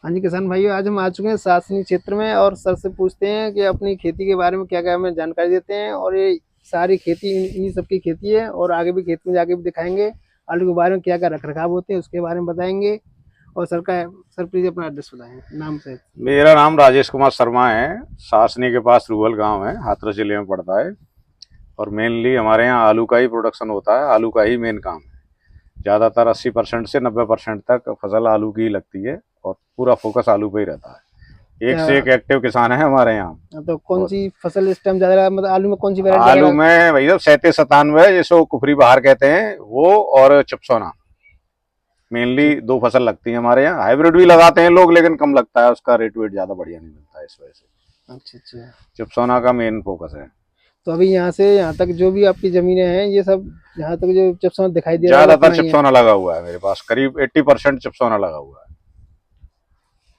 हाँ जी किसान भाइयों, आज हम आ चुके हैं सासनी क्षेत्र में और सर से पूछते हैं कि अपनी खेती के बारे में क्या क्या हमें जानकारी देते हैं। और ये सारी खेती इन्हीं सबकी खेती है और आगे भी खेत में जाके भी दिखाएंगे। आलू के बारे में क्या क्या रख रखाव होते हैं उसके बारे में बताएंगे। और सर प्लीज अपना एड्रेस बताएं नाम से। मेरा नाम राजेश कुमार शर्मा है। सासनी के पास रूबल गांव है, हाथरस जिले में पड़ता है। और मेनली हमारे यहाँ आलू का ही प्रोडक्शन होता है, आलू का ही मेन काम है। ज़्यादातर 80% से 90% तक फसल आलू की ही लगती है और पूरा फोकस आलू पे ही रहता है। एक क्या से एक एक्टिव किसान है हमारे यहाँ। तो कौन और सी फसल इस टाइम ज्यादा, मतलब आलू में कौन सी वैरायटी आलू ज्यादा? में भैया 3797 जिसको कुफरी बहार कहते हैं वो, और चिपसोना। मेनली ठीक। दो फसल लगती है हमारे यहाँ। हाइब्रिड भी लगाते हैं लोग, लेकिन कम लगता है, उसका रेट वेट ज़्यादा बढ़िया नहीं मिलता है, इस वजह से अच्छा अच्छा। चिपसोना का मेन फोकस है। तो अभी यहाँ से यहाँ तक जो भी आपकी जमीनें हैं ये सब, यहाँ तक जो चिप्स दिखाई दे रहा है वो ज्यादातर अपना ही है? चिपसोना लगा हुआ है मेरे पास, करीब 80% चिपसोना लगा हुआ है।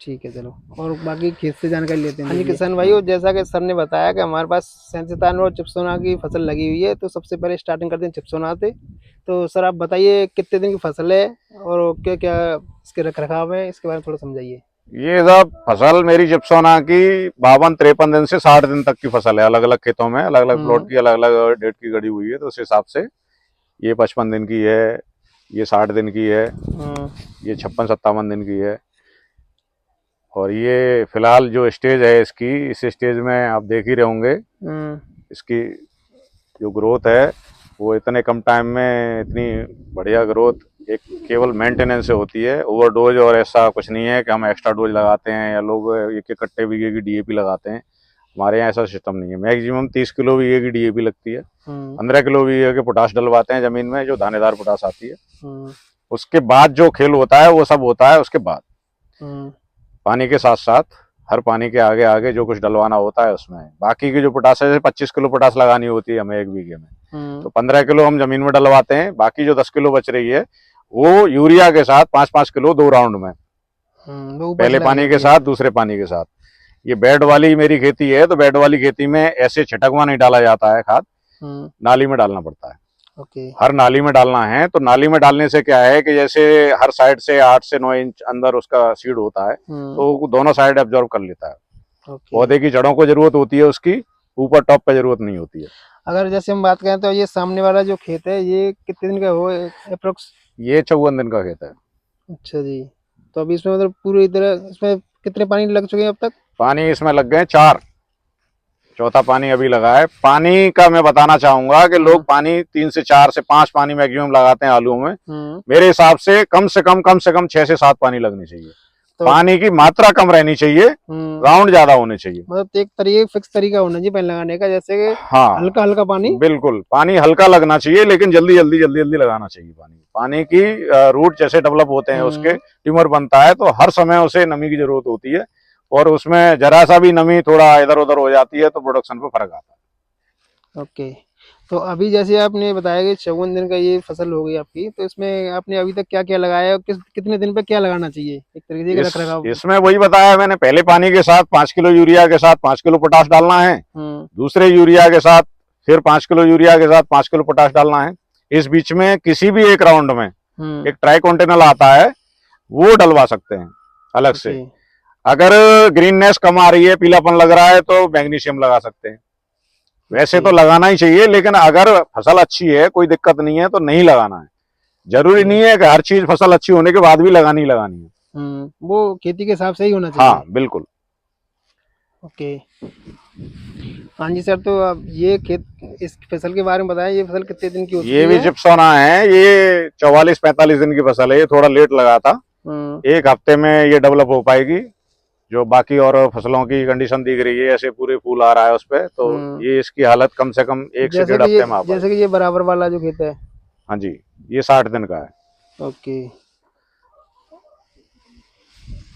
ठीक है चलो, और बाकी खेत से जानकारी लेते हैं। हाँ जी किसान भाइयों, जैसा कि सर ने बताया कि हमारे पास सेंसितान और चिप्सोना की फसल लगी हुई है, तो सबसे पहले स्टार्टिंग करते हैं चिप्सोना से। तो सर आप बताइए कितने दिन की फसल है और क्या क्या इसके रख रखाव है, इसके बारे में थोड़ा समझाइए। ये सब फसल मेरी चिपसोना की 52-53 दिन से 60 दिन तक की फसल है। अलग अलग खेतों में अलग अलग प्लॉट की अलग अलग डेट की गड़ी हुई है, तो उस हिसाब से ये 55 दिन की है, ये 60 दिन की है, ये 56-57 दिन की है। और ये फिलहाल जो स्टेज है इसकी, इस स्टेज में आप देख ही रहे होंगे इसकी जो ग्रोथ है, वो इतने कम टाइम में इतनी बढ़िया ग्रोथ एक केवल मेंटेनेंस से होती है। ओवरडोज और ऐसा कुछ नहीं है कि हम एक्स्ट्रा डोज लगाते हैं या लोग एक एक कट्टे बीघे की डीएपी लगाते हैं। हमारे यहाँ ऐसा सिस्टम नहीं है। मैक्सिमम 30 किलो बीघे की डीएपी लगती है, 15 किलो बीघे के पोटाश डलवाते हैं जमीन में, जो दानेदार पोटाश आती है। उसके बाद जो खेल होता है वो सब होता है उसके बाद। पानी के साथ साथ, हर पानी के आगे आगे जो कुछ डलवाना होता है उसमें। बाकी की जो पोटाश है, जैसे 25 किलो पोटाश लगानी होती है हमें एक बीघे में, तो 15 किलो हम जमीन में डलवाते हैं। बाकी जो 10 किलो बच रही है वो यूरिया के साथ 5-5 किलो 2 राउंड में, पहले पानी के साथ दूसरे पानी के साथ। ये बेड वाली मेरी खेती है, तो बेड वाली खेती में ऐसे छिटकवा नहीं डाला जाता है खाद, नाली में डालना पड़ता है। हर नाली में डालना है। तो नाली में डालने से क्या है कि जैसे हर साइड से 8 से 9 इंच अंदर उसका सीड होता है, तो वो दोनों साइड एब्जॉर्ब कर लेता है। पौधे की जड़ों को जरूरत होती है उसकी, ऊपर टॉप पे जरूरत नहीं होती है। अगर जैसे हम बात करें तो ये सामने वाला जो खेत है ये कितने दिन का हो अप्रोक्स? ये 54 दिन का खेत है। अच्छा जी। तो अभी इसमें मतलब पूरी तरह इसमें कितने पानी लग चुके हैं अब तक? पानी इसमें लग गए 4, चौथा पानी अभी लगा है। पानी का मैं बताना चाहूंगा कि लोग पानी 3 से 4 से 5 पानी मैक्सिमम लगाते हैं आलू में। मेरे हिसाब से कम से कम 6 से 7 पानी लगने चाहिए। तो पानी की मात्रा कम रहनी चाहिए, राउंड ज्यादा होने चाहिए। मतलब एक तरीके फिक्स तरीका होना चाहिए पानी लगाने का, जैसे कि हाँ, हल्का हल्का पानी। बिल्कुल, पानी हल्का लगना चाहिए, लेकिन जल्दी जल्दी जल्दी जल्दी लगाना चाहिए पानी। पानी की रूट जैसे डेवलप होते हैं, उसके ट्यूमर बनता है, तो हर समय उसे नमी की जरूरत होती है। और उसमें जरा सा भी नमी थोड़ा इधर उधर हो जाती है तो प्रोडक्शन पे फर्क आता है। ओके। तो अभी जैसे आपने बताया कि 54 दिन का ये फसल हो गई आपकी, तो इसमें आपने अभी तक क्या क्या लगाया और कितने दिन पे क्या लगाना चाहिए एक तरीके से रख रखाव? इसमें वही बताया मैंने, पहले पानी के साथ 5 किलो यूरिया के साथ 5 किलो पोटाश डालना है। दूसरे यूरिया के साथ फिर 5 किलो यूरिया के साथ 5 किलो पोटाश डालना है। इस बीच में किसी भी एक राउंड में एक ट्राई कॉन्टेनल आता है, वो डलवा सकते हैं अलग से। अगर ग्रीननेस कम आ रही है, पीलापन लग रहा है, तो मैग्नीशियम लगा सकते हैं। वैसे तो लगाना ही चाहिए, लेकिन अगर फसल अच्छी है, कोई दिक्कत नहीं है, तो नहीं लगाना है। जरूरी नहीं है कि हर चीज फसल अच्छी होने के बाद भी लगानी है। वो खेती के हिसाब से ही होना चाहिए। हाँ बिल्कुल। ओके। हाँ जी सर, तो अब ये खेत, इस फसल के बारे में बताएं, ये फसल कितने दिन की हो चुकी है? ये भी चिपसोना है, ये 44-45 दिन की फसल है। ये थोड़ा लेट लगा था, एक हफ्ते में ये डेवलप हो पाएगी। जो बाकी और फसलों की कंडीशन दिख रही है, ऐसे पूरे फूल आ रहा है उस पे, तो ये इसकी हालत कम से कम 1 से 1.5 हफ्ते में आ पाएगी। जैसे कि ये बराबर वाला जो खेत है। हाँ जी, ये 60 दिन का है। ओके।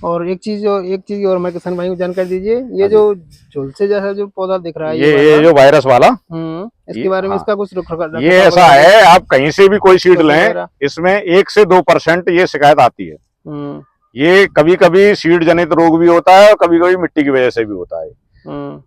और एक चीज और मैं किसान भाई को जानकारी दीजिए, ये जो झुलसे जैसा जो पौधा दिख रहा है, ये जो वायरस वाला, इसके बारे में इसका कुछ ये ऐसा है, आप कहीं से भी कोई सीड लें, इसमें 1 से 2% ये शिकायत आती है। ये कभी कभी सीड जनित रोग भी होता है और कभी कभी मिट्टी की वजह से भी होता है।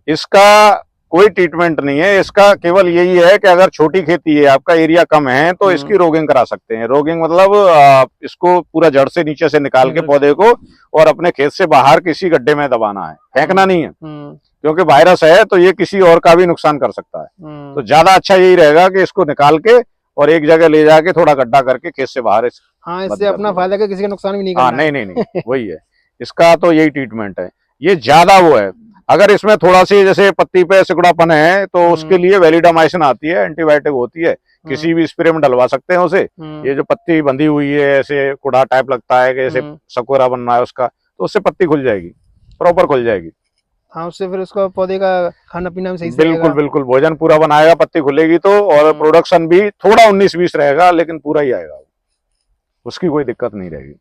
इसका कोई ट्रीटमेंट नहीं है इसका, केवल यही है कि अगर छोटी खेती है, आपका एरिया कम है, तो इसकी रोगिंग करा सकते हैं। रोगिंग मतलब इसको पूरा जड़ से नीचे से निकाल के पौधे को और अपने खेत से बाहर किसी गड्ढे में दबाना है, फेंकना नहीं है, क्योंकि वायरस है तो ये किसी और का भी नुकसान कर सकता है। तो ज्यादा अच्छा यही रहेगा कि इसको निकाल के और एक जगह ले जाके थोड़ा गड्ढा करके खेत से बाहर हाँ, इससे अपना फायदा है, किसी का नुकसान भी नहीं करना। हाँ, नहीं वही है इसका, तो यही ट्रीटमेंट है। ये ज्यादा वो है, अगर इसमें थोड़ा सी जैसे पत्ती पे सिकुड़ापन है तो उसके लिए वैलिडामाइसिन आती है, एंटीबायोटिक होती है, किसी भी स्प्रे में डलवा सकते हैं उसे। ये जो पत्ती बंधी हुई है, ऐसे कुड़ा टाइप लगता है कि जैसे सकोरा बन रहा है उसका, तो उससे पत्ती खुल जाएगी, प्रॉपर खुल जाएगी। हाँ, उससे फिर उसको पौधे का खाना पीना भी सही से बिल्कुल बिल्कुल, भोजन पूरा बनाएगा, पत्ती खुलेगी तो, और प्रोडक्शन भी थोड़ा 19-20 रहेगा, लेकिन पूरा ही आएगा, उसकी कोई दिक्कत नहीं रहेगी।